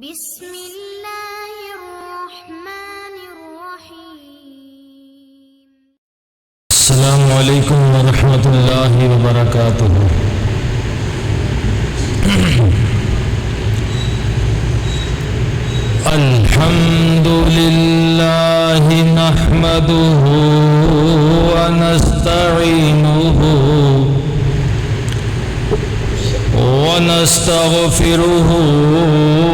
بسم اللہ الرحمن الرحیم۔ السلام علیکم ورحمۃ اللہ وبرکاتہ۔ الحمد للہ نحمده ونستعینه ونستغفره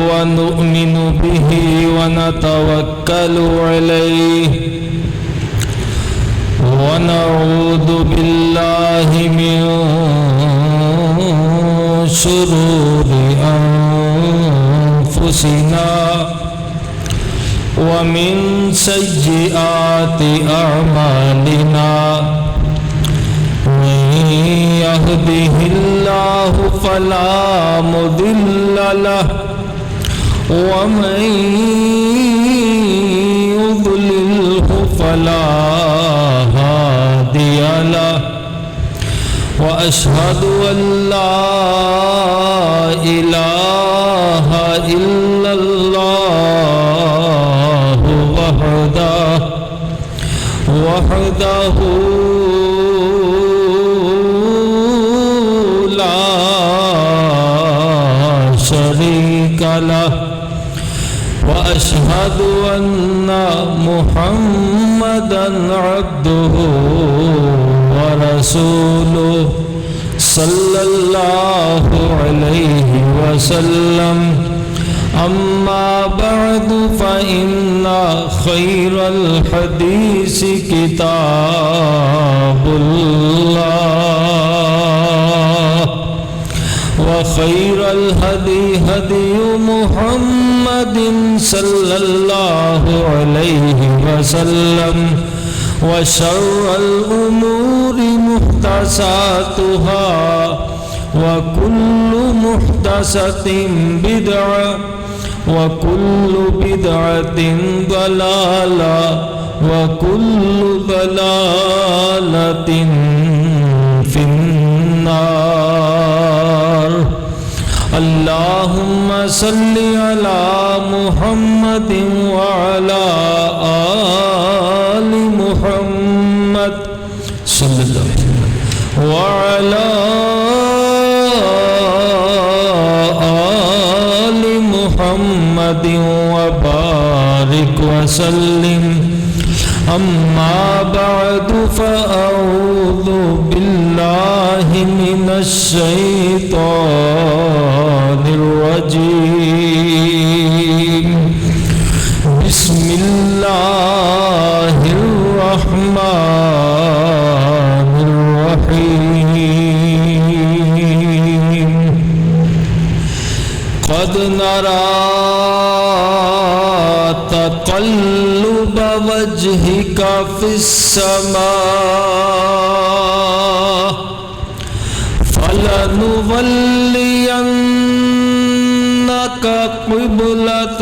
ونؤمن به ونتوكل عليه ونعوذ بالله من شرور أنفسنا ومن سيئات أعمالنا من يهده الله فلا مضل له ومن يضلله فلا هادي له وأشهد أن لا إله إلا الله وحده لا شريك له وأشهد أن محمدًا عبده ورسوله صلى الله عليه وسلم أما بعد فإن خير الحديث كتاب الله وخير الهدي هدي محمد صلى الله عليه وسلم وشر الأمور محدثاتها وكل محدثة بدعة وكل بدعة ضلالة وكل ضلالة في النار. اللهم صل على محمد وعلى آل محمد صلى الله عليه وسلم وعلى آل محمد وبارك وسلم. أما بعد فأعوذ بالله من الشيطان الرجيم. بسم الله الرحمن الرحيم. قد نرى تقلب وجهك في السماء فلنولينك قبلة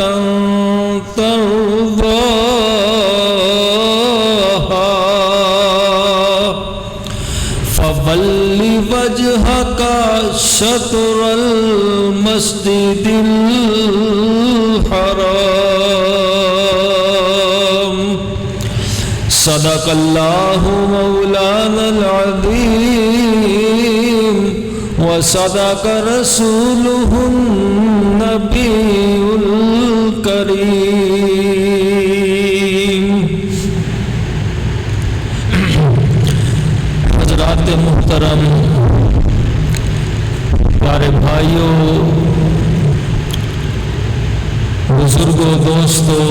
ترضاها فول وجهك شطر المسجد الحرام. صدق الله مولانا العظيم وصدق رسوله النبي الكريم. حضرات محترم، پیارے بھائیوں، بزرگوں، دوستوں،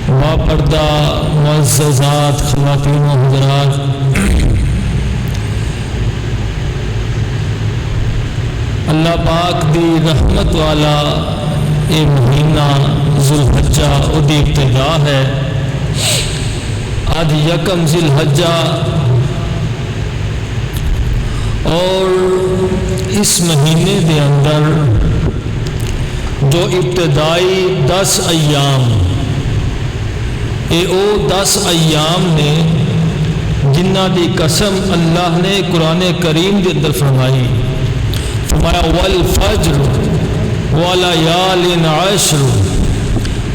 باپردہ معززات خواتین و حضرات، اللہ پاک دی رحمت والا یہ مہینہ ذوالحجہ دی ابتدا ہے. آج یکم ذوالحجہ اور اس مہینے دے اندر جو ابتدائی 10 ایام او 10 ایام نے جنہ دی قسم اللہ نے قرآن کریم کے اندر فرمائی. فرمایا والفجر ولیال عشر،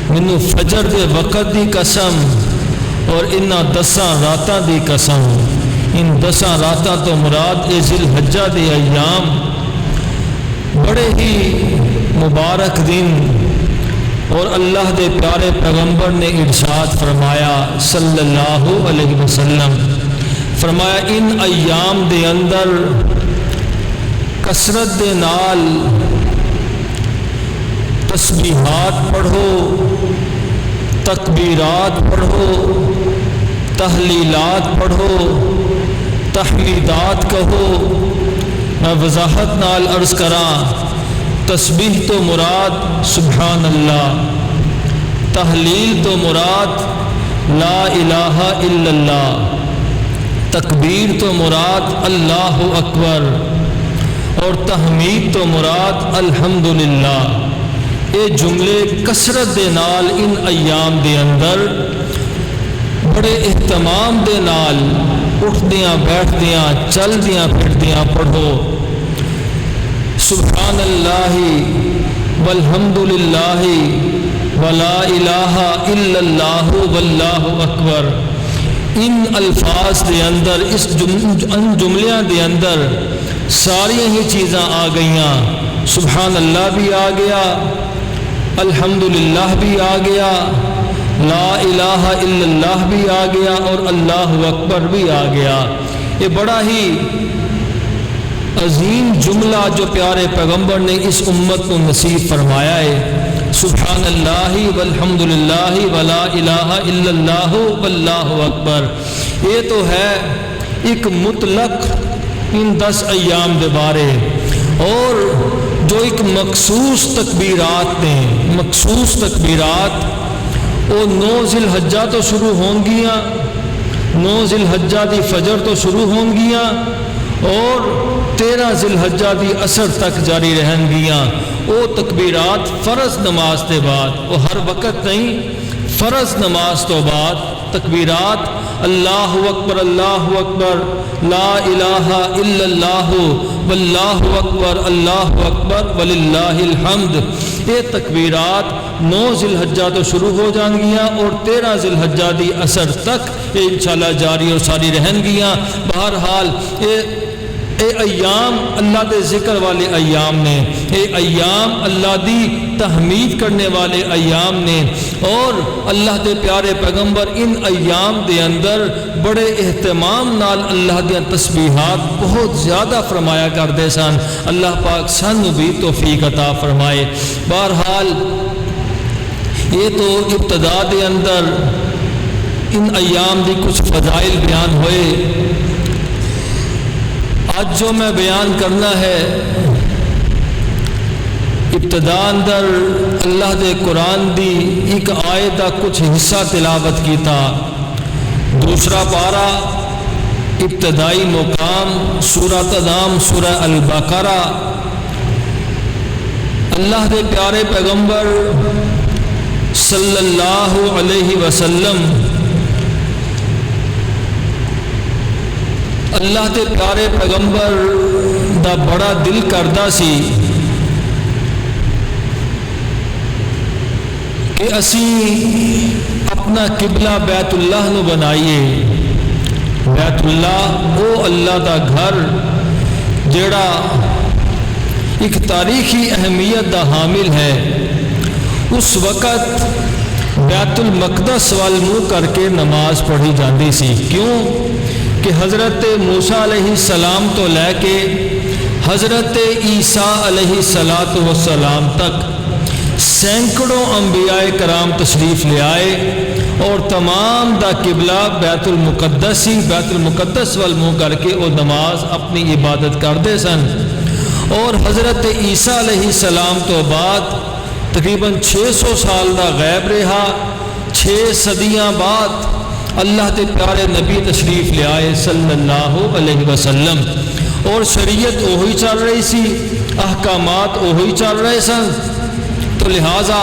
مینوں فجر دے وقت دی قسم اور انہاں 10 راتاں دی قسم۔ ان 10 راتاں تو مراد ذی الحجہ دے ایام، بڑے ہی مبارک دن، اور اللہ دے پیارے پیغمبر نے ارشاد فرمایا صلی اللہ علیہ وسلم، فرمایا ان ایام دے اندر کثرت دے نال تسبیحات پڑھو، تکبیرات پڑھو، تحلیلات پڑھو، تحمیدات کہو۔ میں وضاحت نال عرض کراں، تسبیح تو مراد سبحان اللہ، تحلیل تو مراد لا الہ الا اللہ، تکبیر تو مراد اللہ اکبر، اور تحمید تو مراد الحمدللہ۔ یہ جملے کثرت دے نال ان ایام دے اندر بڑے اہتمام دے نال اٹھدیاں بیٹھدیاں چلدیاں پھردیاں پڑھو۔ سبحان اللہ والحمدللہ ولا الہ الا اللہ واللہ اکبر، ان الفاظ دے اندر، ان جملیاں دے اندر ساری ہی چیزاں آ گئیاں۔ سبحان اللہ بھی آ گیا، الحمدللہ بھی آ گیا، لا الہ الا اللہ بھی آ گیا، اور اللہ اکبر بھی آ گیا۔ یہ بڑا ہی عظیم جملہ جو پیارے پیغمبر نے اس امت کو نصیب فرمایا ہے، سبحان اللہ والحمدللہ ولا الہ الا اللہ واللہ اکبر۔ یہ تو ہے ایک مطلق ان 10 ایام دے بارے، اور جو ایک مخصوص تکبیرات نے، مخصوص تکبیرات وہ 9 ذی الحجہ تو شروع ہوں گیاں، 9 ذی الحجہ دی فجر تو شروع ہوں گیاں، اور 13 ذی الحجہ دی عصر تک جاری رہن گیاں۔ وہ تکبیرات فرض نماز کے بعد، وہ ہر وقت نہیں، فرض نماز تو بعد تکبیرات اللہ اکبر اللہ اکبر، لا الہ الا اللہ واللہ اکبر اللہ اکبر وللہ الحمد۔ یہ تکبیرات 9 ذی الحجہ تو شروع ہو جان گیاں، اور 13 ذی الحجہ دی عصر تک یہ انشاءاللہ جاری اور ساری رہن گیاں۔ بہرحال یہ ایام اللہ دے ذکر والے ایام نے، یہ ایام اللہ دی تحمید کرنے والے ایام نے، اور اللہ دے پیارے پیغمبر ان ایام دے اندر بڑے اہتمام نال اللہ دیا تسبیحات بہت زیادہ فرمایا کرتے سن۔ اللہ پاک سانو بھی توفیق عطا فرمائے۔ بہرحال یہ تو ابتدا دے اندر ان ایام دی کچھ فضائل بیان ہوئے۔ آج جو میں بیان کرنا ہے، ابتدا اندر اللہ دے قرآن دی ایک آیت دا کچھ حصہ تلاوت کیتا، دوسرا پارا ابتدائی مقام سورہ تدام سورہ البقرہ، اللہ دے پیارے پیغمبر صلی اللہ علیہ وسلم، اللہ دے پیارے پیغمبر دا بڑا دل کردہ سی کہ اسی اپنا قبلہ بیت اللہ نو بنائیے۔ بیت اللہ وہ اللہ دا گھر جڑا ایک تاریخی اہمیت دا حامل ہے۔ اس وقت بیت المقدس وال منہ کر کے نماز پڑھی جاندی سی، کیوں کہ حضرت موسیٰ علیہ السلام تو لے کے حضرت عیسیٰ علیہ السلام تک سینکڑوں انبیاء کرام تشریف لے آئے، اور تمام دا قبلہ بیت المقدس ہی، بیت المقدس وال منہ کر کے وہ نماز اپنی عبادت کرتے سن۔ اور حضرت عیسیٰ علیہ السلام تو بعد تقریباً 600 سال دا غیب رہا، 6 صدیاں بعد اللہ کے پیارے نبی تشریف لے آئے صلی اللہ علیہ وسلم، اور شریعت وہی چل رہی سی، احکامات وہی چل رہے سن، تو لہٰذا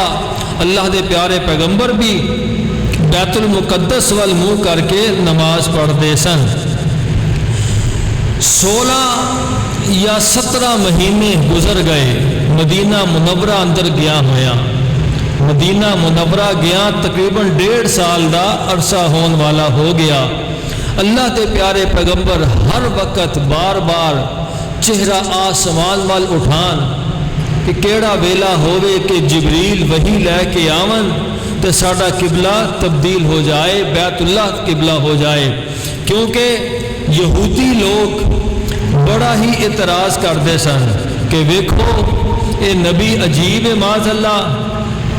اللہ کے پیارے پیغمبر بھی بیت المقدس وال منہ کر کے نماز پڑھتے سن۔ 16 یا 17 مہینے گزر گئے، مدینہ منورہ اندر گیا ہویا، مدینہ منورہ گیا تقریباً 1.5 سال دا عرصہ ہون والا ہو گیا۔ اللہ دے پیارے پیغمبر ہر وقت بار بار چہرہ آسمان وال اٹھان کہ کیڑا ویلا ہووے کہ جبریل وحی لے کے آون تے ساڈا قبلہ تبدیل ہو جائے، بیت اللہ قبلہ ہو جائے، کیونکہ یہودی لوگ بڑا ہی اعتراض کرتے سن کہ ویکھو اے نبی عجیب ہے معاذ اللہ،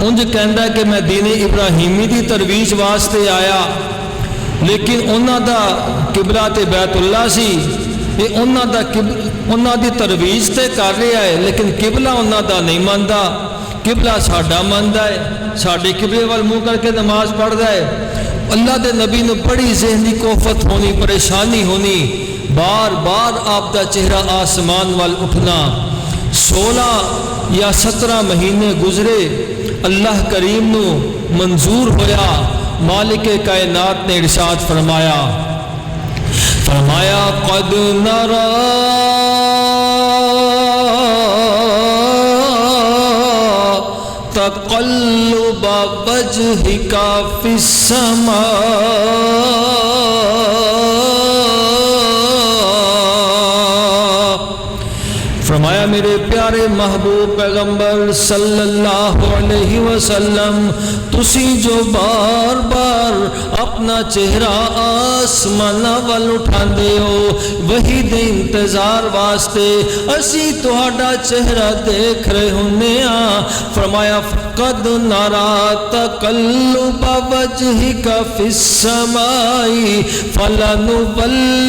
انج کہندا کہ میں دین ابراہیمی دی ترویج واسطے آیا، لیکن انہاں دا قبلہ تے بیت اللہ سی، یہ انہاں دی ترویج تے کر رہا ہے، لیکن قبلہ انہاں دا نہیں ماندا، قبلہ ساڈا ماندا ہے، ساڈے قبلے وال منہ کر کے نماز پڑھدا ہے۔ اللہ دے نبی نے بڑی ذہنی کوفت ہونی، پریشانی ہونی، بار بار آپ دا چہرہ آسمان وال اٹھنا۔ 16 یا 17 مہینے گزرے، اللہ کریم نو منظور ہویا، مالک کائنات نے ارشاد فرمایا قد نرا تقلب وجهك في السماء فرمایا میرے پیارے محبوب پیغمبر صلی اللہ علیہ وسلم تسی جو بار بار اپنا چہرہ آسمان وال اٹھاندے ہو، وہی دے انتظار واسطے اسی تہاڈا چہرہ دیکھ رہے ہونے ہاں۔ فرمایا قد نرا تقلب وجهك في السماء فلنولينك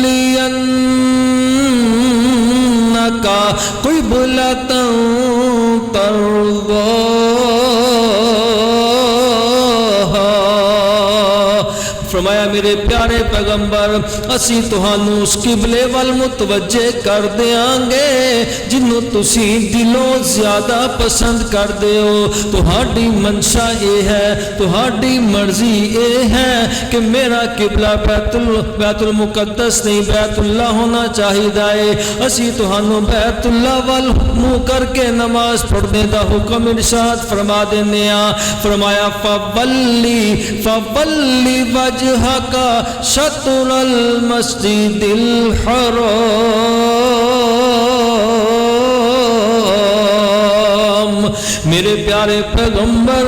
قبلة ترضاها۔ فرمایا میرے پیارے پیغمبر اسی تہانوں اس قبلے وال متوجہ کر دیاں گے جنوں تسی دلوں زیادہ پسند کر دے ہو۔ تہاڈی منشا یہ ہے، تہاڈی مرضی یہ ہے کہ میرا قبلہ بیت المقدس نہیں بیت اللہ ہونا چاہیے، اسی تہانوں بیت اللہ وال منہ کر کے نماز پڑھنے دا حکم ارشاد فرما دینے ہاں۔ فرمایا فولی وجہک شطر المسجد الحرام۔ میرے پیارے پیغمبر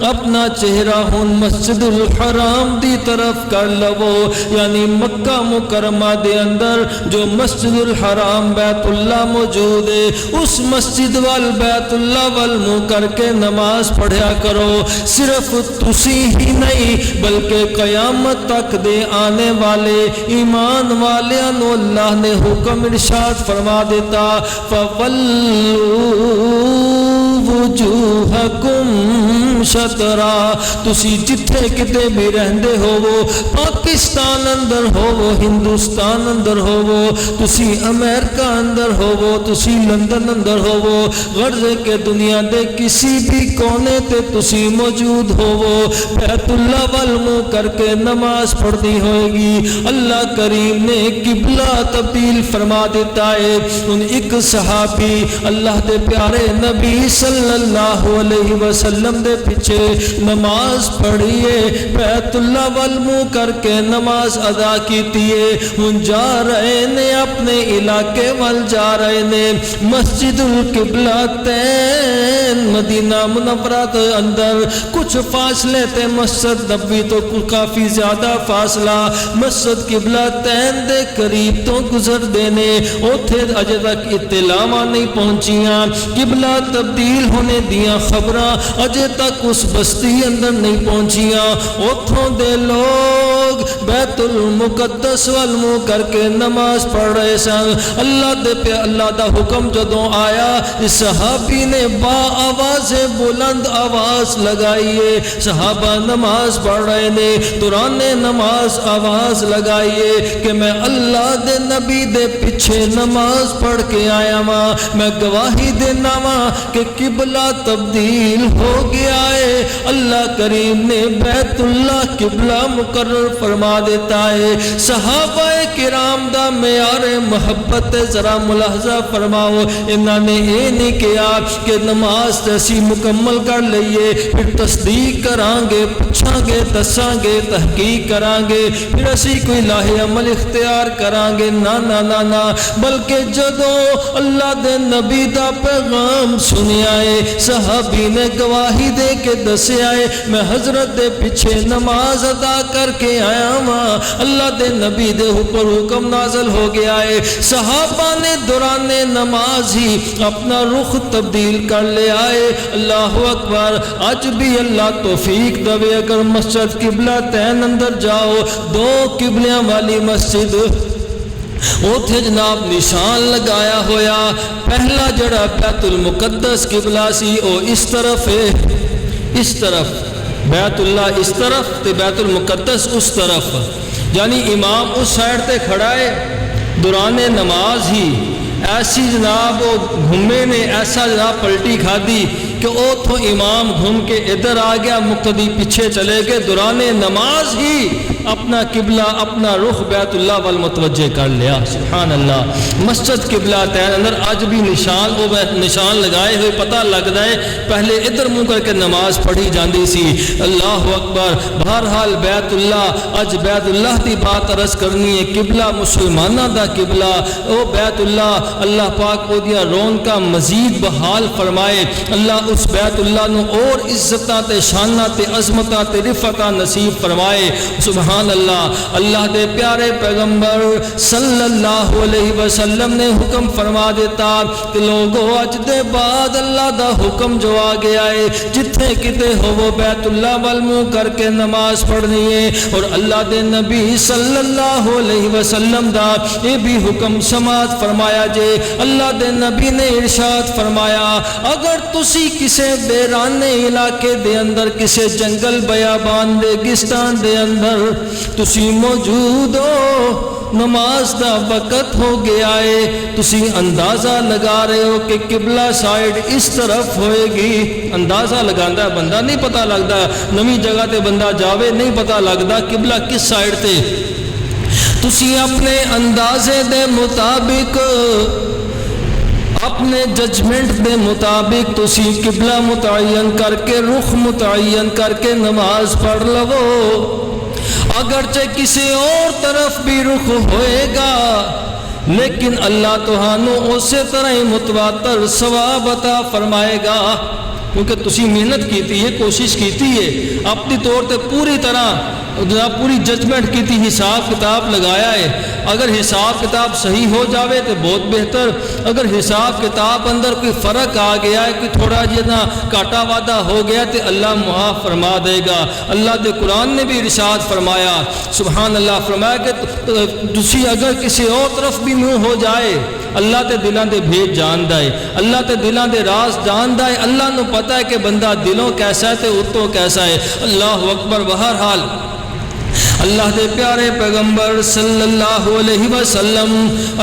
اپنا چہرہ ہن مسجد الحرام دی طرف کر لو، یعنی مکہ مکرمہ دے اندر جو مسجد الحرام بیت اللہ موجود ہے، اس مسجد وال بیت اللہ وال منہ کر کے نماز پڑھیا کرو۔ صرف تسی ہی نہیں بلکہ قیامت تک دے آنے والے ایمان والیاں نو اللہ نے حکم ارشاد فرما دیتا وجوہکم شطرا۔ تسی جتھے کتے بھی رہندے ہو، وہ پاکستان اندر ہو، وہ ہندوستان اندر ہو، وہ تسی امریکہ اندر ہو، وہ تسی لندن اندر ہو، وہ غرض کے دنیا دے کسی بھی کونے تے تسی موجود ہو، وہ بیت اللہ وال منہ کر کے نماز پڑھنی ہوئے گی۔ اللہ کریم نے قبلہ تبدیل فرما دیتا ہے۔ ان ایک صحابی اللہ دے پیارے نبی صلی اللہ علیہ وسلم دے پیچھے نماز پڑھیے، بیت اللہ وال منہ کر کے نماز ادا کیتیے۔ ان جا رہے نے اپنے علاقے وال جا رہے نے، مسجد القبلتین مدینہ منورہ کے اندر کچھ فاصلے تے مسجد نبوی تو کافی زیادہ فاصلہ، مسجد قبلتین دے قریب تو گزر دینے، اوتھے اجے تک اطلاعاں نہیں پہنچیاں، قبلہ تبدیل ہونے دیاں خبراں اجے تک اس بستی اندر نہیں پہنچیاں۔ اوتھوں دے لوگ بیت المقدس وال منہ کر کے نماز پڑھ رہے سن۔ اللہ دا حکم جدوں آیا، اس صحابی نے با آوازیں بلند آواز لگائیے. صحابہ نماز پڑھ رہے نے, دوران نماز آواز لگائیے کہ میں اللہ دے نبی دے پیچھے نماز پڑھ کے آیا ماں, میں گواہی دینا ماں کہ قبلہ تبدیل ہو گیا ہے. اللہ کریم نے بیت اللہ قبلہ مقرر فرما دیتا ہے. صحابہ کرام دا معیار محبت ذرا ملاحظہ فرماؤ. انہوں نے یہ نہیں کیا کہ نماز اسی مکمل کر لئیے پھر تصدیق کران گے, پوچھاں گے, دساں گے, تحقیق کران گے, پھر اسی کوئی لاہ عمل اختیار کران گے. نا نا نا نا, بلکہ جدو اللہ دے نبی دا پیغام سنیا ہے, صحابی نے گواہی دے کے دسیا ہے میں حضرت دے پیچھے نماز ادا کر کے آیا ماں. اللہ دے نبی دے اوپر حکم نازل ہو گیا ہے. صحابہ نے دوران نماز ہی اپنا رخ تبدیل کر لے آئے. اللہ اکبر. آج بھی اللہ توفیق دوے اگر مسجد قبلہ تین اندر جاؤ, دو قبلیاں والی مسجد اوتھے جناب نشان لگایا ہویا. پہلا جڑا بیت المقدس قبلہ سی او اس طرف ہے, اس طرف بیت اللہ اس طرف تے بیت المقدس اس طرف, یعنی امام اس سائڈ تے کھڑا ہے. دوران نماز ہی ایسی جناب وہ گھومے نے, ایسا جناب پلٹی کھا دی کہ اوتھوں امام گھوم کے ادھر آ گیا, مقتدی پیچھے چلے گئے. دوران نماز ہی اپنا قبلہ, اپنا رخ بیت اللہ والمتوجہ کر لیا. سبحان اللہ. مسجد قبلہ تین اندر آج بھی نشان وہ نشان لگائے ہوئے پتہ لگتا ہے پہلے ادھر منہ کر کے نماز پڑھی جاندی سی. اللہ اکبر. بہرحال بیت اللہ, اج بیت اللہ دی بات عرض کرنی ہے. قبلہ مسلمانہ دا قبلہ او بیت اللہ, اللہ پاک او دیا رونقاں مزید بحال فرمائے. اللہ اس بیت اللہ نو اور عزتاں تے شاناں تے عظمتاں تے رفعتاں نصیب فرمائے. سبحان اللہ. اللہ دے پیارے پیغمبر صلی اللہ علیہ وسلم نے حکم فرما دیتا کہ لوگو اج دے بعد اللہ دا حکم جو آ گیا ہے جتھے کتے ہو وہ بیت اللہ والمنہ کر کے نماز پڑھنی ہے. اور اللہ دے نبی صلی اللہ علیہ وسلم دا یہ بھی حکم سماعت فرمایا جے. اللہ دے نبی نے ارشاد فرمایا اگر تسی کسے بیرانے علاقے دے اندر, کسے جنگل بیابان ریگستان دے اندر تسی موجود ہو, نماز دا وقت ہو گیا ہے, تسی اندازہ لگا رہے ہو کہ قبلہ سائیڈ اس طرف ہوئے گی. اندازہ لگاندا ہے بندہ, نہیں پتہ لگتا. نویں جگہ تے بندہ جاوے نہیں پتہ لگتا قبلہ کس سائیڈ تے. تسی اپنے اندازے دے مطابق, اپنے ججمنٹ دے مطابق تسی قبلہ متعین کر کے, رخ متعین کر کے نماز پڑھ لو. اگرچہ کسی اور طرف بھی رخ ہوئے گا لیکن اللہ تہانوں اسی طرح ہی متواتر ثواب عطا فرمائے گا, کیونکہ تسی محنت کیتی ہے, کوشش کیتی ہے, اپنی طور تے پوری طرح پوری ججمنٹ کی تھی, حساب کتاب لگایا ہے. اگر حساب کتاب صحیح ہو جاوے تو بہت بہتر. اگر حساب کتاب اندر کوئی فرق آ گیا ہے, کوئی تھوڑا جتنا کاٹا وعدہ ہو گیا تو اللہ معاف فرما دے گا. اللہ دے قرآن نے بھی ارشاد فرمایا, سبحان اللہ, فرمایا کہ تسی اگر کسی اور طرف بھی منہ ہو جائے, اللہ تے دلان دے بھید جاندا ہے, اللہ تے دلان دے راز جاندا ہے. اللہ نو پتہ ہے کہ بندہ دلوں کیسا ہے تے اتوں کیسا ہے. اللہ اکبر. بہرحال اللہ دے پیارے پیغمبر صلی اللہ علیہ وسلم,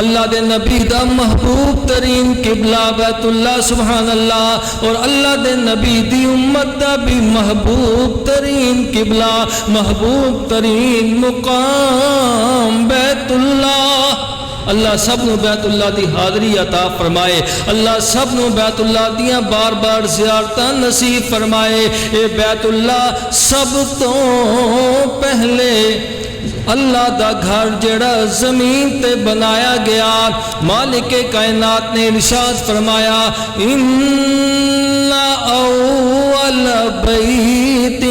اللہ دے نبی دا محبوب ترین قبلہ بیت اللہ, سبحان اللہ, اور اللہ دے نبی دی امت دا بھی محبوب ترین قبلہ, محبوب ترین مقام بیت اللہ. اللہ سب نو بیت اللہ دی حاضری عطا فرمائے. اللہ سب نو بیت اللہ دیاں بار بار زیارتاں نصیب فرمائے. اے بیت اللہ سب تو پہلے اللہ دا گھر جڑا زمین تے بنایا گیا, مالک کائنات نے ارشاد فرمایا ان اول بیت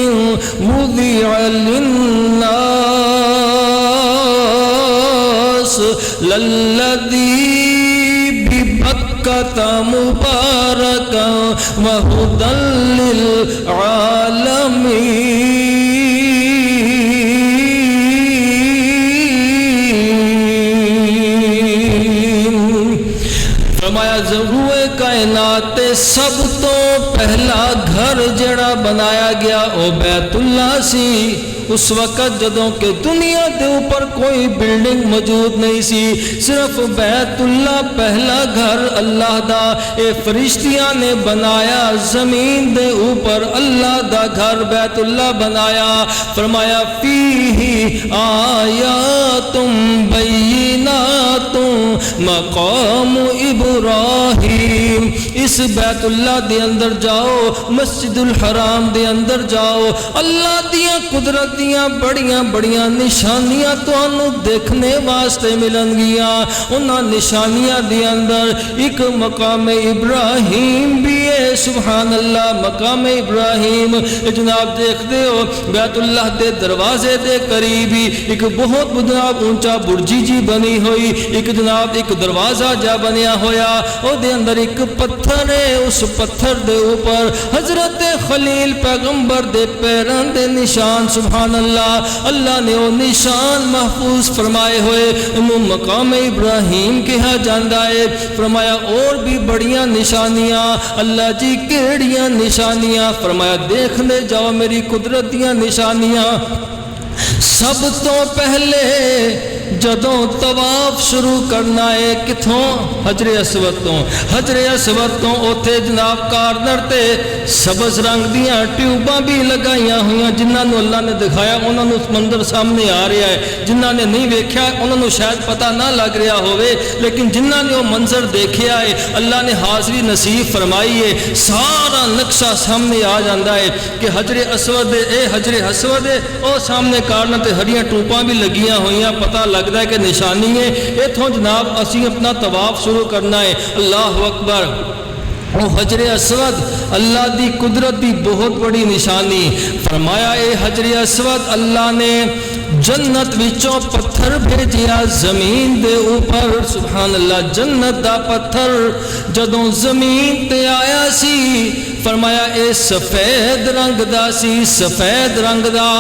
وضع للناس للذی ببکۃ مبارکا وہدی للعالمین. فرمایا روئے کائنات تے سب تو پہلا گھر جڑا بنایا گیا او بیت اللہ سی. اس وقت جدوں کہ دنیا دے اوپر کوئی بلڈنگ موجود نہیں سی, صرف بیت اللہ پہلا گھر اللہ دا. اے فرشتیاں نے بنایا, زمین دے اوپر اللہ دا گھر بیت اللہ بنایا. فرمایا فیہ آیات بینات مقام ابراہیم. اس بیت اللہ دے اندر جاؤ, مسجد الحرام دے اندر جاؤ, اللہ دیاں قدرت دیاں بڑیاں بڑیاں نشانیاں تانوں دیکھنے واسطے ملن گیاں. انہاں نشانیاں دے اندر ایک مقام ابراہیم بھی ہے. سبحان اللہ, مقام ابراہیم جناب دیکھتے ہو بیت اللہ دے دروازے دے قریب ہی ایک بہت جناب اونچا برجی جی بنی ہوئی, ایک جناب ایک دروازہ جا بنیا ہویا, او دے اندر ایک پتھر ہے. اس پتھر دے اوپر حضرت خلیل پیغمبر دے پیران دے نشان. سبحان اللہ, اللہ نے وہ نشان محفوظ فرمائے ہوئے, انہوں مقام ابراہیم کہا جاندہ ہے. فرمایا اور بھی بڑیاں نشانیاں. اللہ جی کیڑیاں نشانیاں؟ فرمایا دیکھنے جاؤ میری قدرت دیاں نشانیاں. سب تو پہلے جدوں طواف شروع کرنا ہے کتھوں؟ حجر اسود تو. حجر اسود تو اوتھے جناب کارنر تے سبز رنگ دیاں ٹیوباں بھی لگائیاں ہوئیاں, جنہاں نو اللہ نے دکھایا انہاں نو منظر سامنے آ رہا ہے. جنہاں نے نہیں ویکھیا انہاں نو شاید پتہ نہ لگ رہا ہوئے, لیکن جنہاں نے وہ منظر دیکھیا ہے اللہ نے حاضری نصیب فرمائی ہے. سارا نقشہ سامنے آ جاندہ ہے کہ حجر اسود اے حجر اسود ہے, او سامنے کارنر تے ہریاں ٹوپاں بھی لگیاں ہوئیاں, پتہ لگتا ہے کہ نشانی ہے. اتھوں جناب اسی اپنا طواف شروع کرنا ہے. اللہ اکبر. وہ حجر اسود اللہ دی قدرت دی بہت بڑی نشانی. فرمایا اے حجر اسود اللہ نے جنت وچوں پتھر بھیجیا زمین دے اوپر. سبحان اللہ, جنت دا پتھر جدوں زمین تے آیا سی فرمایا اے سفید رنگ دا سی, سفید رنگ دا.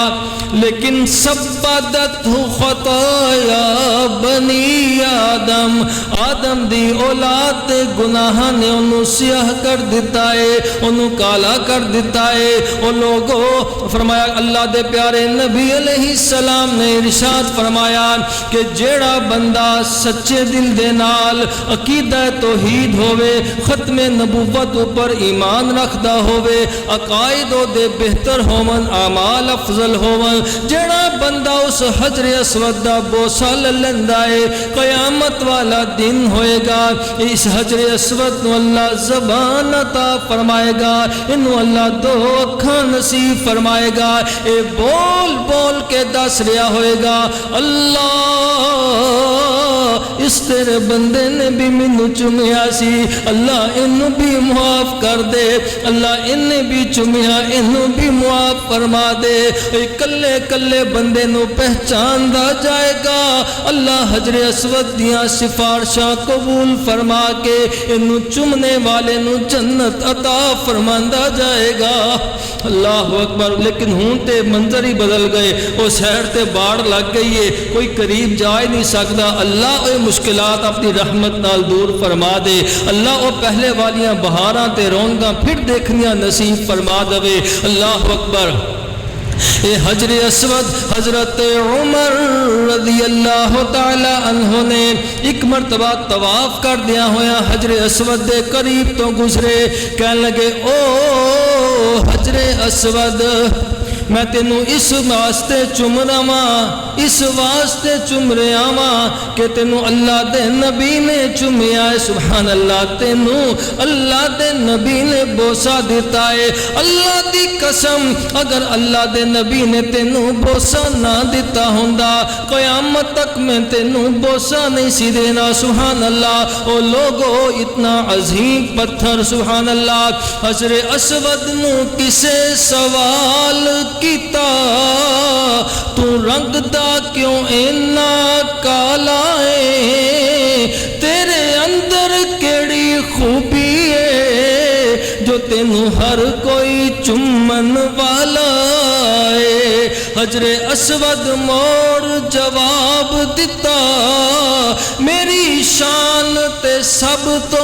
لیکن سبدت خطایا بنی آدم, آدم دی اولاد گناہ نے انہوں سیاہ کر دیتا ہے, انہوں کالا کر دیتا ہے. او لوگو فرمایا اللہ دے پیارے نبی علیہ السلام نے ارشاد فرمایا کہ جیڑا بندہ سچے دل دے نال عقیدہ توحید ہوئے, ختم نبوت اوپر ایمان رکھدا ہوئے, عقائد دے بہتر ہوون, اعمال افضل ہوون, جیڑا بندہ اس حجر اسود دا بوسا للندا ہے قیامت والا دن ہوئے گا. اس حجر اسود نو اللہ زبان عطا فرمائے گا, انو اللہ دو اکھاں نصیب فرمائے گا. اے بول بول کے دس رہا ہوئے گا اللہ اس تیرے بندے نے بھی مینوں چومیا سی, اللہ انو بھی معاف کر دے, اللہ انہیں بھی چومیا انو بھی معاف فرما دے. کلے کلے بندے نو پہچان دا جائے گا. اللہ حجر اسود دیاں سفارشاں قبول فرما کے انو چومنے والے نو جنت عطا فرماندا جائے گا. اللہ اکبر. لیکن ہون تے منظر ہی بدل گئے, وہ سیر تے باڑ لگ گئی ہے, کوئی قریب جا ہی نہیں سکتا. اللہ اے مشکلات اپنی رحمت نال دور فرما دے. اللہ وہ پہلے والیاں بہاراں تے رونقاں پھر دیکھنیاں نصیب فرما دے. اللہ اکبر. اے حجر اسود حضرت عمر رضی اللہ تعالی عنہ نے ایک مرتبہ طواف کر دیا ہویا حجر اسود دے قریب تو گزرے, کہنے لگے او حجر اسود میں تینوں اس واسطے چم رہا, اس واسطے چم رہا کہ تینوں اللہ دے نبی نے چومیا ہے. سبحان اللہ, تینوں اللہ دے نبی نے بوسا دیتا ہے. اللہ دی قسم اگر اللہ دے نبی نے تینوں بوسا نہ دیتا ہوندا قیامت تک میں تینوں بوسا نہیں سی دینا. سبحان اللہ. او لوگو اتنا عظیم پتھر, سبحان اللہ, حجر اسود نو کسے سوال کیتا تو رنگ دا کیوں اینا کالا ہے, تیرے اندر کیڑی خوبی ہے جو تینوں ہر کوئی چمن والا ہے. حجر اسود موڑ جواب دیتا میری شان تے سب تو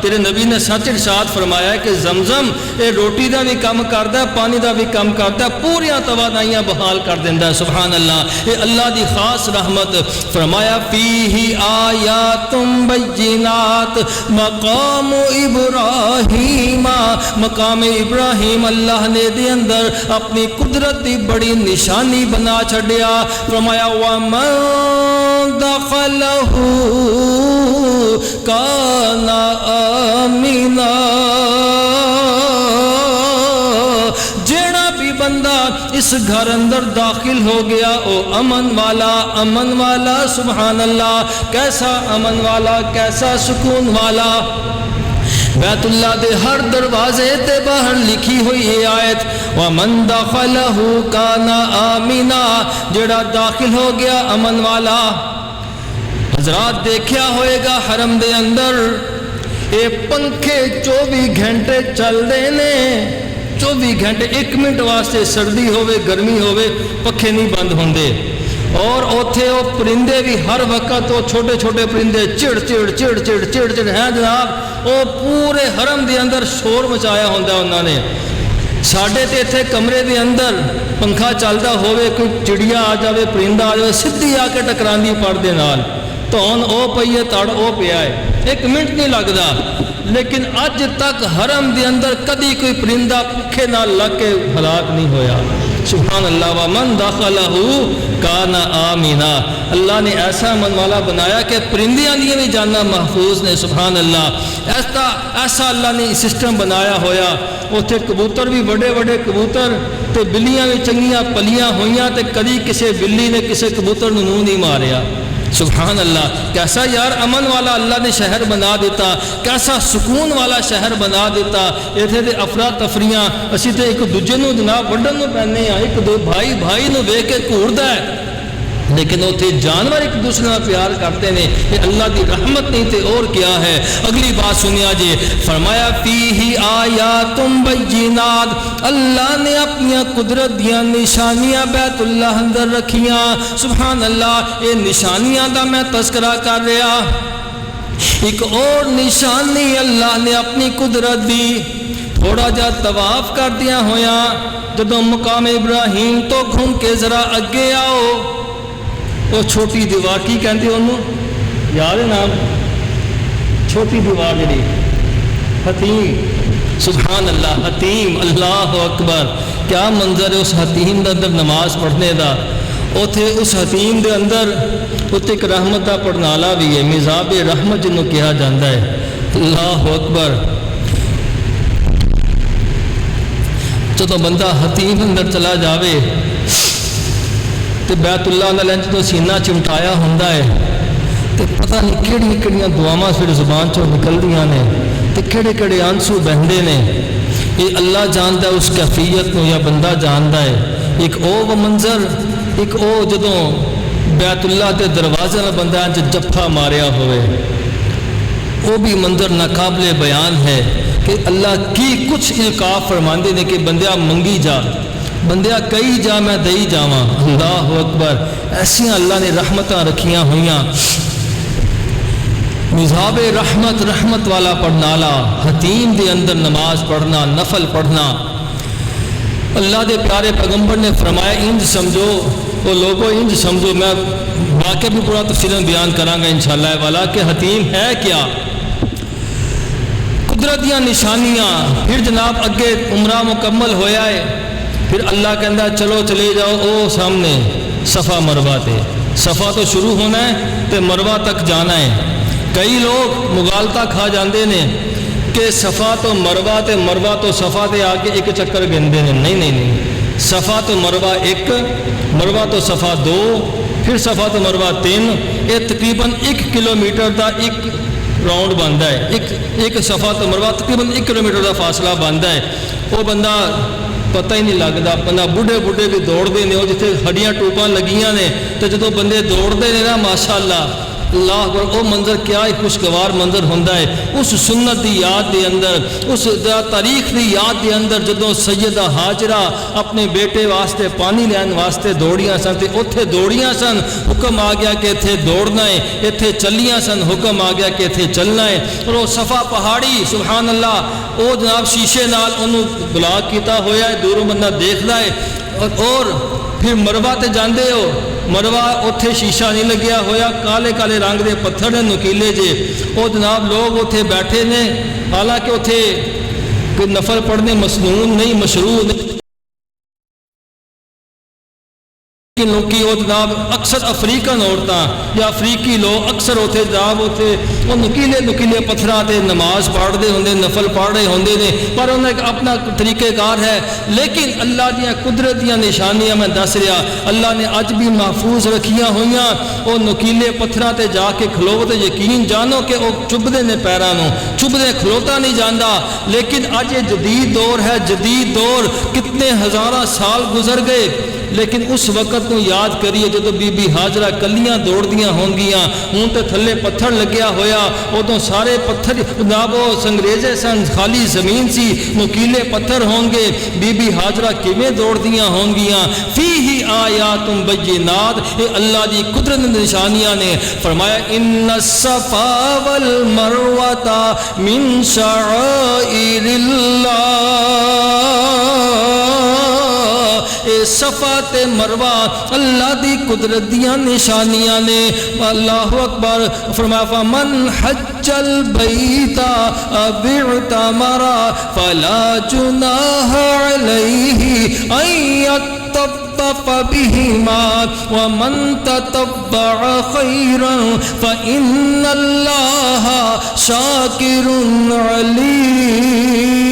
تیرے نبی نے سچ ارشاد فرمایا ہے کہ زمزم یہ روٹی دا بھی کم کرتا ہے پانی دا بھی کم کرتا ہے پوریاں توانائیاں بحال کر دیندہ ہے سبحان اللہ یہ اللہ دی خاص رحمت فرمایا فیہ آیات بینات مقام ابراہیم مقام ابراہیم اللہ نے دے اندر اپنی قدرت دی بڑی نشانی بنا چھڑیا فرمایا وَمَن دَخَلَهُ كَانَ آمِنًا جیڑا بھی بندہ اس گھر اندر داخل ہو گیا او امن والا سبحان اللہ کیسا امن والا کیسا سکون والا بیت اللہ دے ہر دروازے تے باہر لکھی ہوئی ہے آیت وَمَن دَخَلَهُ كَانَ آمِنًا جڑا داخل ہو گیا امن والا حضرات دیکھیا ہوئے گا حرم دے اندر اے پنکھے 24 گھنٹے چل دے نے 24 گھنٹے 1 منٹ واسطے سردی ہوئے گرمی ہوئے پکھے نہیں بند ہوندے اور اوتھے وہ پرندے بھی ہر وقت وہ چھوٹے چھوٹے پرندے چڑ چڑ ہیں جناب وہ پورے حرم دے اندر شور مچایا ہوندہ انہوں نے ساڑھے تے تھے کمرے دے اندر پنکھا چلتا ہوئے کوئی چڑیا آ جاوے پرندہ آ جاوے سدھی آ کے ٹکران دی پڑ دے نال تو او پئیے تڑ او پیا ہے 1 منٹ نہیں لگدا لیکن اج تک حرم دے اندر کدی کوئی پرندہ پکھے نال لگ کے ہلاک نہیں ہویا سبحان اللہ وَمَن دَخَلَهُ كَانَ آمِنًا اللہ نے ایسا من والا بنایا کہ پرندیاں دیے بھی جانا محفوظ نے سبحان اللہ ایسا اللہ نے سسٹم بنایا ہویا اتھے کبوتر بھی بڑے بڑے کبوتر تے بلیاں بھی چنگیاں پلیاں ہوئیاں تے کدی کسے بلی نے کسے کبوتر نو نہیں ماریا سبحان اللہ کیسا یار امن والا اللہ نے شہر بنا دیتا کیسا سکون والا شہر بنا دیتا ایتھے دے افرا تفریاں اسی تے ایک دوجے نو جناب وڈن نو پہنے ہیں ایک دو بھائی نو ویکھ کے گھوردا ہے لیکن اتھے جانور ایک دوسرے نال پیار کرتے ہیں یہ اللہ دی رحمت نہیں تے اور کیا ہے اگلی بات سنیا جی فرمایا فیہ آیات بینات اللہ نے اپنی قدرت دیاں نشانیاں بیت اللہ اندر رکھیاں سبحان اللہ یہ نشانیاں دا میں تذکرہ کر رہا ایک اور نشانی اللہ نے اپنی قدرت دی تھوڑا جا طواف کر دیا ہویا جدوں مقام ابراہیم تو گھوم کے ذرا اگے آؤ وہ چھوٹی دیوار کی کہندے انہوں یاد ہے نام چھوٹی دیوار جڑی حتیم سبحان اللہ حتیم اللہ اکبر کیا منظر ہے اس حتیم دے اندر نماز پڑھنے دا اوتھے اس حتیم دے اندر اوتھے ایک رحمت دا پڑھنالا بھی ہے مزاب رحمت جنوں کہا جاندا ہے اللہ اکبر جدوں بندہ حتیم اندر چلا جاوے تے بیت اللہ نے لنچ تو سینہ چمٹایا ہوندہ ہے تے پتہ نہیں کیڑی دعاواں پھر زبان چوں نکل دیاں نے تے کیڑے آنسو بہندے نے یہ اللہ جانتا ہے اس کیفیت کو یا بندہ جانتا ہے ایک او منظر ایک او جدوں بیت اللہ دے دروازے نال بندہ جفا ماریا ہوئے وہ بھی منظر ناقابل بیان ہے کہ اللہ کی کچھ القاف فرماندے نے کہ بندیا منگی جا بندیا کئی جا میں دئی جاواں اللہ اکبر ایسیاں اللہ نے رحمتاں رکھیاں ہویاں مذہب رحمت والا پڑھنالا حتیم دے اندر نماز پڑھنا نفل پڑھنا اللہ دے پیارے پیغمبر نے فرمایا انج سمجھو وہ لوگوں انج سمجھو میں واقعہ بھی پورا تفصیلاً بیان کراں گا انشاءاللہ والا کہ حتیم ہے کیا قدرتیاں نشانیاں پھر جناب اگے عمرہ مکمل ہویا ہے پھر اللہ کہندا چلو چلے جاؤ او سامنے صفا مروہ تے صفا تو شروع ہونا ہے تے مروہ تک جانا ہے کئی لوگ مغالطہ کھا جاندے نے کہ صفا تو مروہ تے مروہ تو صفا تے آ کے ایک چکر گندے نے نہیں صفا تو مروہ 1 مروہ تو صفا 2 پھر صفا تو مروہ 3 یہ تقریباً 1 کلومیٹر دا ایک راؤنڈ بنتا ہے ایک صفا تو مروہ تقریباً 1 کلومیٹر دا فاصلہ بنتا ہے وہ بندہ پتہ ہی نہیں لگتا بندہ بڑھے بھی دوڑتے ہیں وہ جتنے ہڈیاں ٹوپاں لگیاں نے تو جدوں بندے دوڑتے ہیں نا ماشاءاللہ اللہ اکبر وہ منظر کیا ہی خوشگوار منظر ہوندا ہے اس سنت دی یاد دے اندر اس تاریخ دی یاد دے اندر جدوں سیدہ ہاجرہ اپنے بیٹے واسطے پانی لین واسطے دوڑیاں سن تے اوتھے دوڑیاں سن حکم آ گیا کہ ایتھے دوڑنا ہے ایتھے چلیاں سن حکم آ گیا کہ ایتھے چلنا ہے اور وہ صفا پہاڑی سبحان اللہ وہ جناب شیشے نال انہوں بلاک کیتا ہویا ہے دوروں بندہ دیکھدا ہے اور پھر مروہ تے جاندے ہو مروہ اتھے شیشہ نہیں لگیا ہویا کالے کالے رنگ دے پتھر نے نکیلے جے وہ جناب لوگ اتھے بیٹھے نے حالانکہ اتھے کوئی نفل پڑھنے مسنون نہیں مشروع نہیں لوکی وہ جناب اکثر افریقن عورتاں یا افریقی لوگ اکثر ہوتے جناب ہوتے وہ نکیلے نکیلے پتھراں تے نماز پڑھ دے ہوندے نفل پڑھ رہے ہوندے نے پر انہیں ایک اپنا طریقہ کار ہے لیکن اللہ دیاں قدرت دیاں نشانیاں میں دس رہا اللہ نے اج بھی محفوظ رکھیاں ہوئیاں وہ نکیلے پتھراں تے جا کے کھلو تے یقین جانو کہ وہ چبدے نے پیراں نوں چبدے کھلوتا نہیں جاندا لیکن اج یہ جدید دور ہے جدید دور کتنے ہزاراں سال گزر گئے لیکن اس وقت کو یاد کریے جدو بی بی ہاجرہ کلیاں دوڑ دیاں ہوں گیاں ہوں تے تھلے پتھر لگیا ہویا ادوں سارے پتھر نابو سنگریزے سن خالی زمین سی نکیلے پتھر ہوں گے بی بی ہاجرہ کیویں دوڑ دیاں ہوں گیاں فیہ آیات بینات اے اللہ دی قدرت نشانیاں نے فرمایا ان الصفا والمروہ من شعائر اللہ اے صفا تے مروہ اللہ دی قدرت دیاں نشانیاں نے اللہ اکبر فرمایا فمن حج البیت او اعتمر فلا جناح علیہ ان یطوف بہما ومن تتبع خیرا فإن اللہ شاکر علیم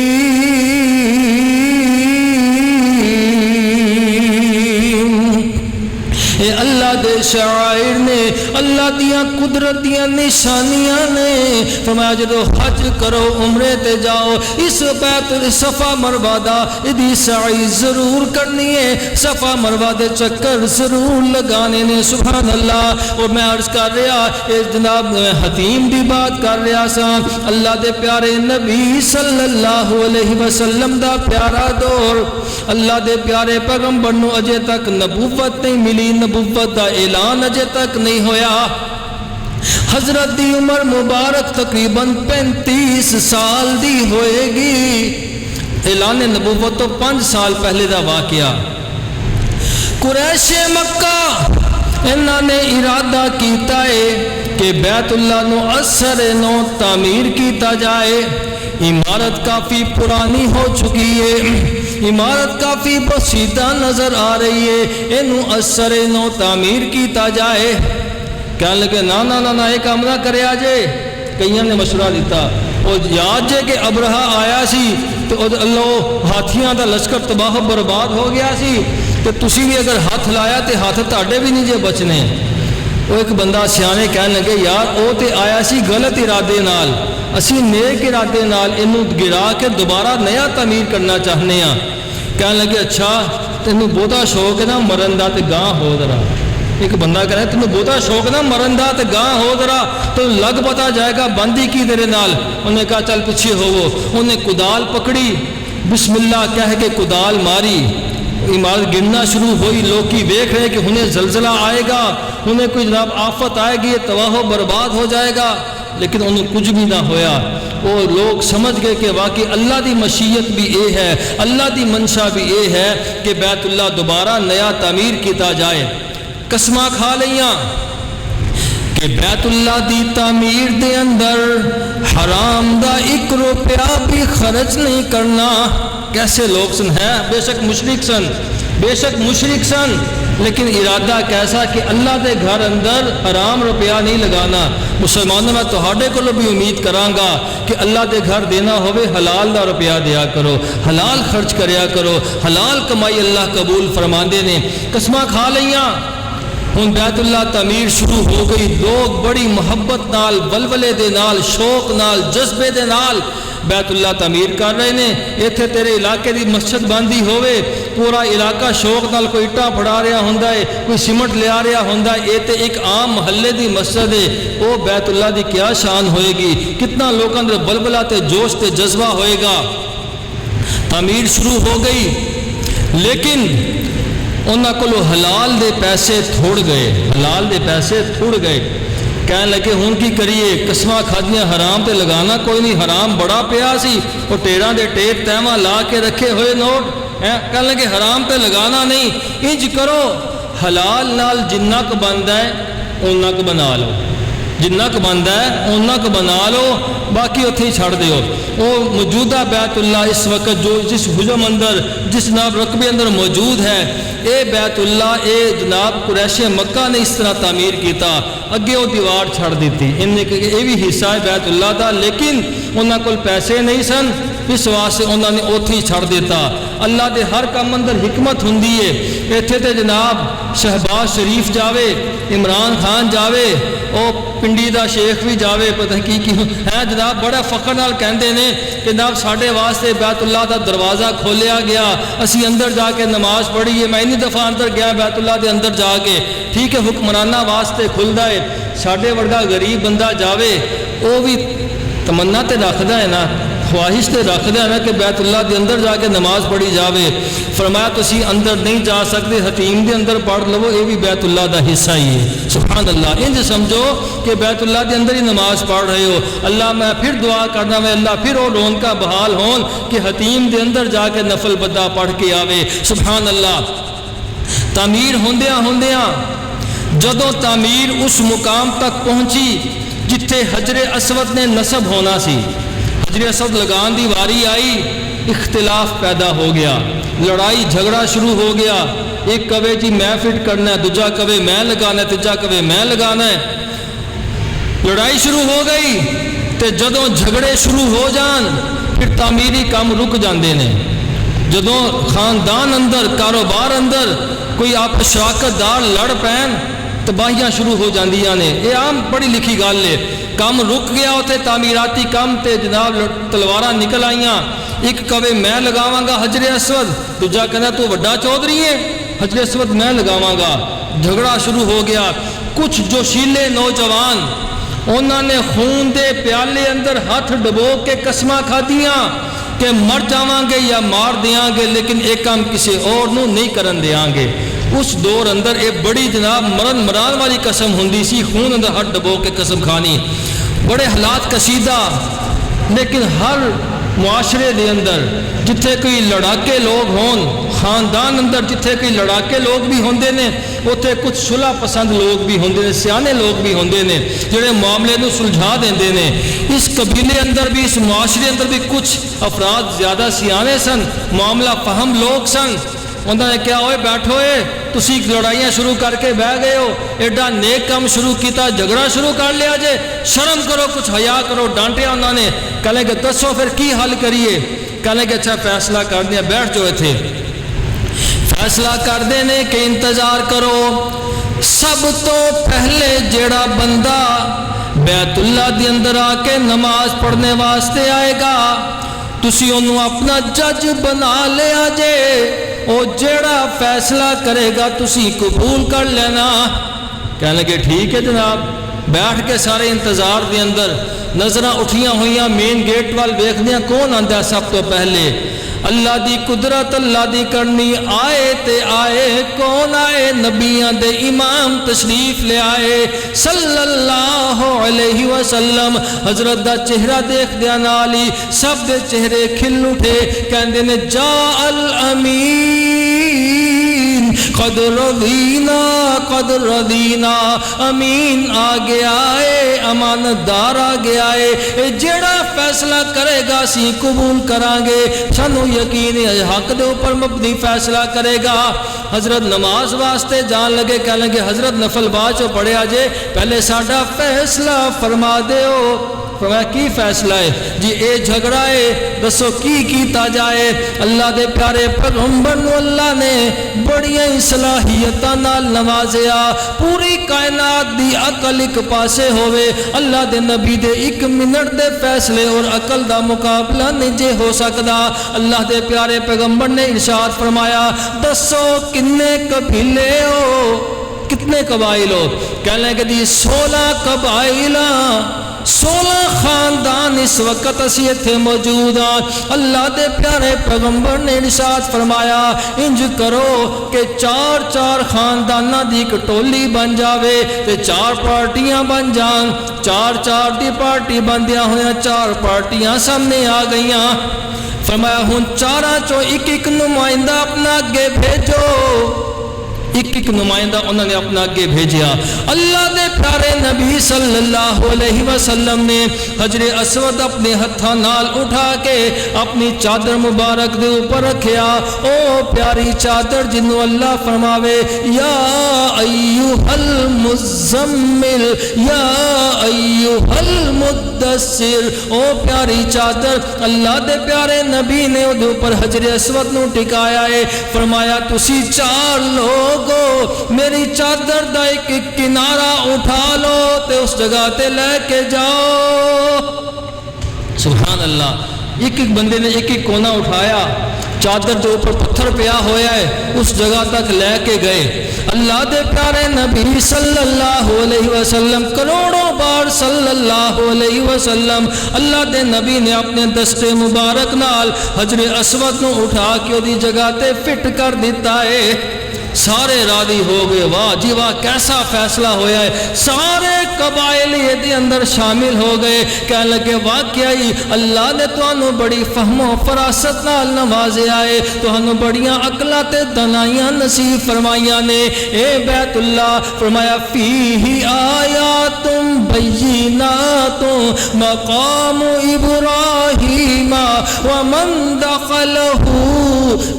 اے اللہ دے شعائر نے اللہ دیاں قدرت دیاں نشانیاں نے فرمایا جدو حج کرو عمرے تے جاؤ اس بیت صفا مروہ دا ادھی سعی ضرور کرنی ہے صفا مروہ دے چکر ضرور لگانے نے سبحان اللہ اور میں عرض کر رہا اے جناب حتیم دی بات کر رہا سا اللہ دے پیارے نبی صلی اللہ علیہ وسلم دا پیارا دور اللہ دے پیارے پیغمبر نو اجے تک نبوت نہیں ملی نبوت دا اعلان اجے تک نہیں ہویا حضرت دی عمر مبارک تقریباً 35 سال دی ہوئے گی اعلان نبوت تو 5 سال پہلے دا واقعہ قریش مکہ انہاں نے ارادہ کیتا ہے کہ بیت اللہ نو اثر نو تعمیر کیتا جائے عمارت کافی پرانی ہو چکی ہے عمارت کافی بسیطہ نظر آ رہی ہے انہوں اثر نو تعمیر کیتا جائے کہنے لگے نا نا نا نا ایک کام نہ کرے آجے کئیاں نے مشورہ لیتا اور یاد جے کہ ابرہا آیا سی تو اللہ ہاتھیاں دا لشکر تباہ برباد ہو گیا سی تو تسی بھی اگر ہاتھ لایا تو ہاتھ تاڑے بھی نہیں جے بچنے وہ ایک بندہ سیانے کہنے لگے یار او تے آیا سی غلط ارادے نال اسی نیک ارادے نال انہوں گرا کے دوبارہ نیا تعمیر کرنا چاہنے ہیں کہنے لگے اچھا تینوں بہتا شوق ہے نا مرن دا تے گاں ہو ذرا ایک بندہ کہہ رہا ہے تینوں بہتا شوق ہے نا مرن دا تے گاں ہو ذرا تو لگ پتا جائے گا بندی کی تیرے نال انہوں نے کہا چل پیچھے ہوو انہوں نے کدال پکڑی بسم اللہ کہہ کے کدال ماری عمارت گرنا شروع ہوئی لوگ کی دیکھ رہے کہ انہیں زلزلہ آئے گا انہیں کوئی جناب آفت آئے گی تباہ و برباد ہو جائے گا لیکن انہیں کچھ بھی نہ ہویا وہ لوگ سمجھ گئے کہ واقعی اللہ دی مشیت بھی اے ہے اللہ دی منشا بھی اے ہے کہ بیت اللہ دوبارہ نیا تعمیر کیتا جائے قسمہ کھا لیاں کہ بیت اللہ دی تعمیر دے اندر حرام دا 1 روپیہ بھی خرچ نہیں کرنا کیسے لوگ سن ہیں بے شک مشرک سن لیکن ارادہ کیسا کہ اللہ دے گھر اندر حرام روپیہ نہیں لگانا مسلمانوں میں تہاڈے کو بھی امید کرانگا کہ اللہ دے گھر دینا ہوئے حلال دا روپیہ دیا کرو حلال خرچ کریا کرو حلال کمائی اللہ قبول فرماندے نے قسمہ کھا لیاں ہن بیت اللہ تعمیر شروع ہو گئی. لوگ بڑی محبت نال، ولولے دے نال، شوق نال، جذبے دے نال بیت اللہ تعمیر کر رہے نے. ایتھے تیرے علاقے دی مسجد باندھی ہوئے، پورا علاقہ شوق نال کوئی اٹا پڑا رہا ہوندا ہے، کوئی سیمنٹ لے آ رہا ہوندا ہے. یہ تے ایک عام محلے دی مسجد ہے. وہ بیت اللہ دی کیا شان ہوئے گی، کتنا لوگاں دے بلبلا تے جوش تے جذبہ ہوئے گا. تعمیر شروع ہو گئی، لیکن انہاں کولو حلال دے پیسے تھوڑ گئے، حلال دے پیسے تھوڑ گئے. کہنے لگے ہن کی کریے، قسماں کھادیاں حرام تے لگانا کوئی نہیں، حرام بڑا پیا سی. وہ ٹیڑاں دے ٹیپ تیواں لا کے رکھے ہوئے نوٹ، کہنے لگے حرام تے لگانا نہیں. انج کرو، حلال نال جنہ کو بندا ہے اونہ کو بنا لو، جنہ کو بندا ہے اونہ کو بنا لو، باقی اتھے ہی چھڑ دیو. وہ موجودہ بیت اللہ اس وقت جو جس حجم اندر، جس جناب رقبے اندر موجود ہے، اے بیت اللہ اے جناب قریش مکہ نے اس طرح تعمیر کیتا. اگے وہ دیوار چھڑ دیتی، انہیں کہ یہ بھی حصہ ہے بیت اللہ دا، لیکن انہاں کول پیسے نہیں سن، اس واسطے انہوں نے اوتھے ہی چھڑ دیتا. اللہ دے ہر کام اندر حکمت ہوندی ہے. ایتھے تے جناب شہباز شریف جاوے، عمران خان جاوے، او پنڈی دا شیخ بھی جاوے، پتہ کی ہے جناب بڑا فخر نال کہندے نے کہ جناب ساڈے واسطے بیت اللہ دا دروازہ کھولیا گیا، اسی اندر جا کے نماز پڑھی ہے. میں انہی دفعہ اندر گیا بیت اللہ دے اندر جا کے، ٹھیک ہے حکمرانہ واسطے کھلدا ہے. ساڈے ورگا غریب بندہ جاوے، وہ بھی تمنا تے رکھدا ہے نا، خواہش تے رکھدا ہے نا کہ بیت اللہ دے اندر جا کے نماز پڑھی جاوے. فرمایا تسی اندر نہیں جا سکتے، حتیم دے اندر پڑھ لو، یہ بھی بیت اللہ دا حصہ ہی ہے. سبحان اللہ. انج سمجھو کہ بیت اللہ دے اندر ہی نماز پڑھ رہے ہو. اللہ میں پھر دعا کرنا میں اللہ پھر وہ رونقاں بحال ہون کہ حتیم دے اندر جا کے نفل بدہ پڑھ کے آوے. سبحان اللہ. تعمیر ہوندیاں ہوندیاں جدوں تعمیر اس مقام تک پہنچی جتھے حجر اسود نے نصب ہونا سی، حجر اسود لگان دی واری آئی، اختلاف پیدا ہو گیا، لڑائی جھگڑا شروع ہو گیا. ایک کہے جی میں فٹ کرنا ہے، دوجا کہے میں لگانا ہے، تیجا کہے میں لگانا ہے. لڑائی شروع ہو گئی تے جدوں جھگڑے شروع ہو جان پھر تعمیری کام رک جاندے نے. جدوں خاندان اندر، کاروبار اندر کوئی آپ شراکت دار لڑ پین، تباہیاں شروع ہو جاندیاں نے. یہ عام بڑی لکھی گل ہے. کام رک گیا اتنے تعمیراتی کام تے جناب تلواراں نکل آئیاں. ایک کہے میں لگاواں گا حجر اسود، دوجا کہنا تو وڈا چودھری ہے، حجر اسود میں لگاواں گا. جھگڑا شروع ہو گیا. کچھ جوشیلے نوجوان انہوں نے خون دے پیالے اندر ہاتھ ڈبو کے قسماں کھادیاں کہ مر جاواں گے یا مار دیاں گے، لیکن ایک کام کسی اور نو نہیں کرن دیاں گے. اس دور اندر ایک بڑی جناب مرن مران والی قسم ہوندی سی، خون اندر ہاتھ ڈبو کے قسم کھانی. بڑے حالات کشیدہ، لیکن ہر معاشرے دے اندر جتھے کوئی لڑاکے لوگ ہون، خاندان اندر جتھے کوئی لڑاکے لوگ بھی ہوندے نے، اتھے کچھ صلح پسند لوگ بھی ہوندے نے، سیانے لوگ بھی ہوندے نے جڑے معاملے نو سلجھا دیندے نے. اس قبیلے اندر بھی، اس معاشرے اندر بھی کچھ افراد زیادہ سیانے سن، معاملہ فہم لوگ سن. انہوں نے کیا ہوئے بیٹھو تسی لڑائیاں شروع کر کے بہ گئے ہو، ایڈا نیک کام شروع کیتا، جھگڑا شروع کر لیا جے، شرم کرو، کچھ حیا کرو. ڈانٹیا انہوں نے. کہنے کہ دسو پھر کی حل کریے. کہنے کہ اچھا فیصلہ کر دیا، بیٹھ جو تھے. فیصلہ کر دینے کہ انتظار کرو. سب تو پہلے جیڑا بندہ بیت اللہ دی اندر آ کے نماز پڑھنے واسطے آئے گا، تسی انہوں اپنا جج بنا لیا جے. او جیڑا فیصلہ کرے گا تسی قبول کر لینا. کہنے لگے ٹھیک ہے جناب. بیٹھ کے سارے انتظار دے اندر نظراں اٹھیاں ہوئیاں مین گیٹ وال ویکھدیاں کون آندا سب تو پہلے. اللہ دی قدرت اللہ دی کرنی، آئے تے آئے کون آئے؟ نبیاں دے امام تشریف لے آئے صلی اللہ علیہ وسلم. حضرت دا چہرہ دیکھ دیا نالی سب دے چہرے کھل اٹھے. کہندے نے جا الامین قد رضینا قد رضینا. امین آ گیا ہے، امانت دار آ گیا ہے، جیڑا فیصلہ کرے گا سی قبول کران گے، سانو یقین ہے حق دے اوپر مبنی فیصلہ کرے گا. حضرت نماز واسطے جان لگے. کہنے لگے حضرت نفل بعد چ پڑھیا جے، پہلے ساڈا فیصلہ فرما دیو. فرمایا کی فیصلہ ہے جی اے جھگڑا ہے دسو کی کیتا جائے اللہ دے پیارے پیغمبر نو اللہ نے بڑیاں صلاحیتاں نال نوازیا پوری کائنات دی عقل ایک پاسے ہوئے اللہ دے نبی دے ایک منٹ دے فیصلے اور عقل دا مقابلہ نہیں جے ہو سکدا اللہ دے پیارے پیغمبر نے ارشاد فرمایا دسو کنے قبیلے ہو کتنے قبائل ہو کہنے لگے جی 16 قبائل 16 خاندان اس وقت اسی ایتھے موجود ہیں اللہ دے پیارے پیغمبر نے ارشاد فرمایا انج کرو کہ 4 خانداناں دی ایک ٹولی بن جاوے تے 4 پارٹیاں بن جان 4 دی پارٹی بندیاں ہویاں 4 پارٹیاں سامنے آ گئیاں فرمایا ہن 4 چوں ایک نمائندہ اپنا اگے بھیجو ایک نمائندہ انہوں نے اپنا آگے بھیجیا اللہ دے پیارے نبی صلی اللہ علیہ وسلم نے حجر اسود اپنے ہتھاں نال اٹھا کے اپنی چادر مبارک دے اوپر رکھیا او پیاری چادر جنوں اللہ فرماوے یا ایھا المزمل یا ایھا المدثر او پیاری چادر اللہ دے پیارے نبی نے دے اوپر حجر اسود نو ٹکایا ہے فرمایا تسی 4 لوگ میری چادر دا ایک کنارہ اٹھا لو تے اس جگہ تے لے کے جاؤ سبحان اللہ ایک بندے نے ایک کونا اٹھایا چادر جو اوپر پتھر پیا ہویا ہے اس جگہ تک لے کے گئے اللہ دے پیارے نبی صلی اللہ علیہ وسلم کروڑوں بار صلی اللہ علیہ وسلم اللہ دے نبی نے اپنے دستے مبارک نال حجر اسود نو اٹھا کے وہ دی جگہ تے فٹ کر دیتا ہے سارے راضی ہو گئے واہ جی واہ کیسا فیصلہ ہویا ہے سارے قبائل یہ اندر شامل ہو گئے کہنے لگے واقعی اللہ نے تانوں بڑی فہم و فراست نال نوازے آئے تانوں بڑیاں عقلاں تے دانائیاں نصیب فرمائیاں نے اے بیت اللہ فرمایا فیہ آیات بینات مقام ابراہیم ومن دخلہ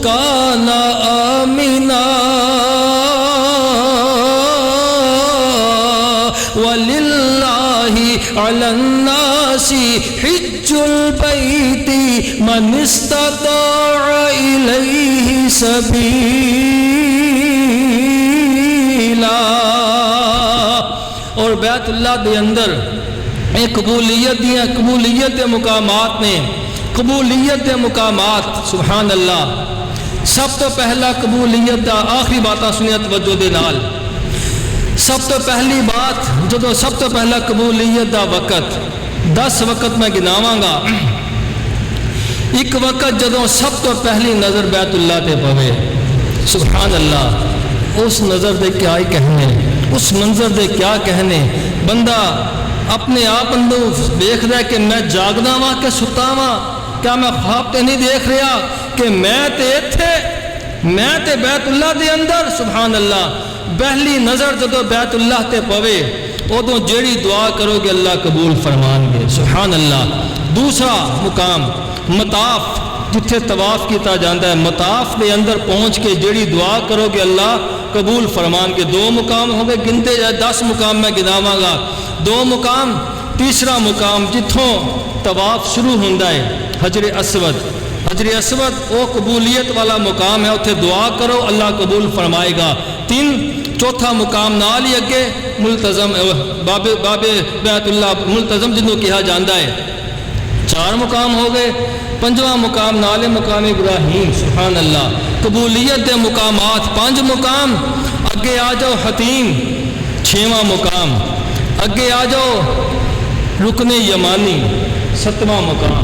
کان آمنا وَلِلَّهِ عَلَى النَّاسِ حِجُّ الْبَيْتِ مَنِ اسْتَطَاعَ إِلَيْهِ سَبِيلًا اور بیت اللہ دے اندر قبولیت مقامات نے قبولیت مقامات سبحان اللہ سب تو پہلا قبولیت دا آخری باتاں سنیا توجہ دے نال سب تو پہلی بات جدو سب تو پہلا قبولیت دا وقت 10 وقت میں گناواں گا ایک وقت جدو سب تو پہلی نظر بیت اللہ تے پوے سبحان اللہ اس نظر دے کیا ہی کہنے اس منظر دے کیا کہنے بندہ اپنے آپ اندر دیکھ رہا ہے کہ میں جاگدا وا کہ ستا وا کیا میں خواب تے نہیں دیکھ رہا کہ میں تے بیت اللہ دے اندر سبحان اللہ پہلی نظر جدو بیت اللہ تے پوے ادو جیڑی دعا کرو گے اللہ قبول فرمان گے سبحان اللہ دوسرا مقام مطاف جتھے طواف کیتا جاندہ ہے مطاف دے اندر پہنچ کے جیڑی دعا کرو گے اللہ قبول فرمان کے 2 مقام ہو گئے گنتے جائے 10 مقام میں گناواں گا 2 مقام تیسرا مقام جتھوں طواف شروع ہوندہ ہے حجر اسود او قبولیت والا مقام ہے اتھے دعا کرو اللہ قبول فرمائے گا 3 چوتھا مقام نال ہی اگے ملتزم باب بیت اللہ ملتزم جنوں کہا جاندہ ہے 4 مقام ہو گئے 5واں مقام نال مقام ابراہیم سبحان اللہ قبولیت دے مقامات 5 مقام اگے آ جاؤ حتیم 6واں مقام اگے آ جاؤ رکن یمانی 7واں مقام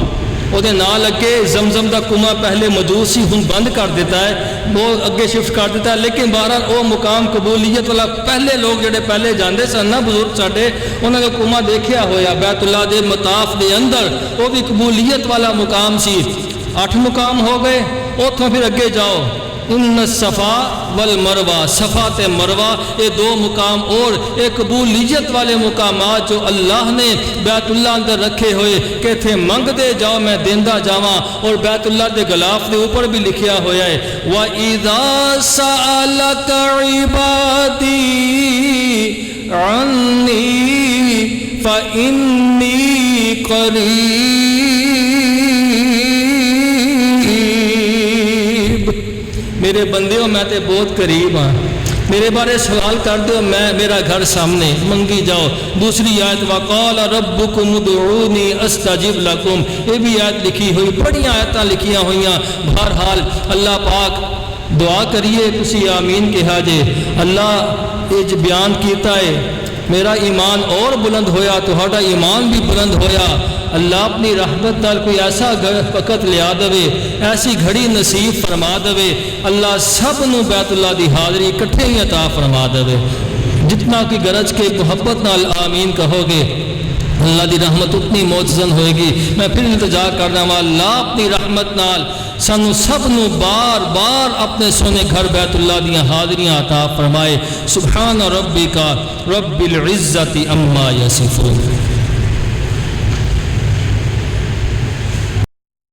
وہ نال اگے زمزم دا کنواں پہلے موجود سی ہن بند کر دیتا ہے وہ اگے شفٹ کر دیتا ہے لیکن بہرحال وہ مقام قبولیت والا پہلے لوگ جڑے پہلے جاندے سن نا بزرگ ساڈے انہاں نے کنواں دیکھیا ہویا بیت اللہ دے مطاف دے اندر وہ بھی قبولیت والا مقام سی 8 مقام ہو گئے اوتھوں پھر اگے جاؤ ان الصفا والمروہ صفا تے مروہ یہ 2 مقام اور ایک قبولیت والے مقامات جو اللہ نے بیت اللہ اندر رکھے ہوئے کہ تھے منگ دے جاؤ میں دیندہ جاواں اور بیت اللہ دے غلاف دے اوپر بھی لکھیا ہویا ہے وَإِذَا سَأَلَكَ عِبَادِي عَنِّي فإني قریب، میرے بندیوں میں تے بہت قریب ہاں، میرے بارے سوال کر دو، میں میرا گھر سامنے، منگی جاؤ۔ دوسری آیت وقال ربکم ادعونی استجب لکم، یہ بھی آیت لکھی ہوئی، بڑی آیتاں لکھیاں ہوئیاں۔ بہرحال اللہ پاک دعا کریے، تسی آمین کہا جے۔ اللہ یہ بیان کیتا ہے میرا ایمان اور بلند ہویا، تہاڈا ایمان بھی بلند ہویا۔ اللہ اپنی رحمت نال کوئی ایسا وقت لیا دے، ایسی گھڑی نصیب فرما دے، اللہ سب نو بیت اللہ دی حاضری کٹھے ہی عطا فرما دے۔ جتنا کی گرج کے محبت نال آمین کہو گے، اللہ دی رحمت اتنی معجزن ہوئے گی۔ میں پھر التجا کرنا وا، اللہ اپنی رحمت نال سانو سب نو بار بار اپنے سونے گھر بیت اللہ دیاں حاضریاں عطا فرمائے۔ سبحان ربک رب العزت عما یصفون۔